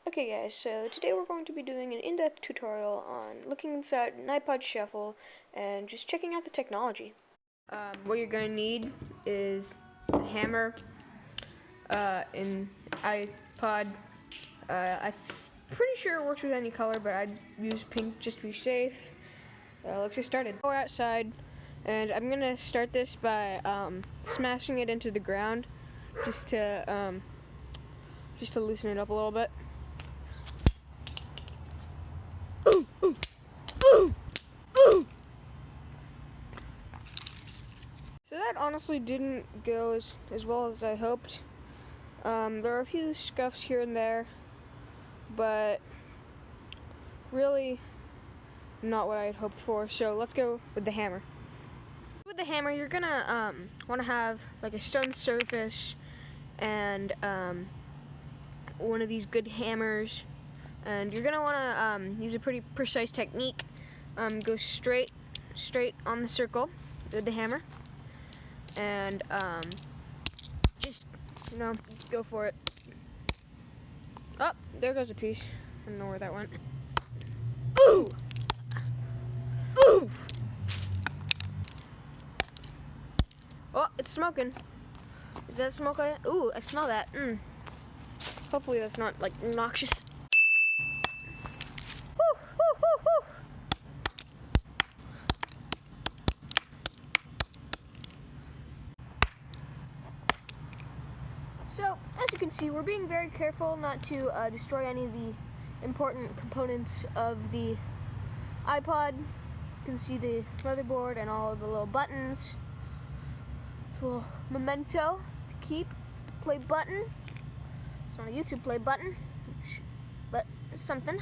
Okay guys, so today we're going to be doing an in-depth tutorial on looking inside an Ipod shuffle and just checking out the technology. What you're going to need is a hammer, an iPod. I'm pretty sure it works with any color, but I'd use pink just to be safe. Let's get started. We're outside, and I'm going to start this by smashing it into the ground just to loosen it up a little bit. So that honestly didn't go as well as I hoped. There are a few scuffs here and there, but really not what I had hoped for. So let's go with the hammer. With the hammer, you're gonna want to have like a stone surface and one of these good hammers, and you're gonna want to use a pretty precise technique. Go straight on the circle with the hammer, and just go for it. Oh, there goes a piece. I don't know where that went. Ooh! Ooh! Oh, it's smoking. Is that smoke on it? Ooh, I smell that. Hopefully that's not like noxious. Woo, woo, woo, woo. So, as you can see, we're being very careful not to destroy any of the important components of the iPod. You can see the motherboard and all of the little buttons. It's a little memento to keep. It's the play button. It's not a YouTube play button, but it's something.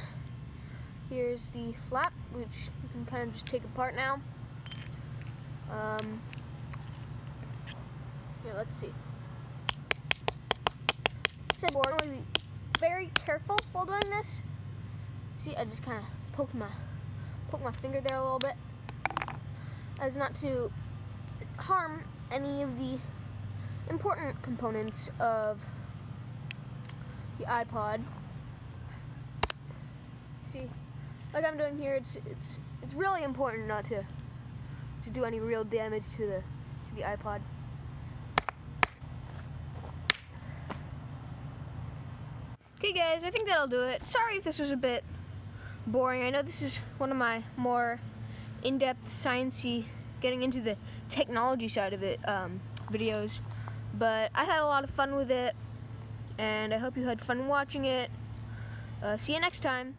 Here's the flap, which you can kind of just take apart now. Yeah, let's see. I want to be very careful while doing this. See, I just kind of poked my finger there a little bit, as not to harm any of the important components of the iPod. See, like I'm doing here, it's really important not to do any real damage to the iPod. Okay guys, I think that'll do it. Sorry if this was a bit boring. I know this is one of my more in-depth, sciencey, getting into the technology side of it videos, but I had a lot of fun with it, and I hope you had fun watching it. See you next time.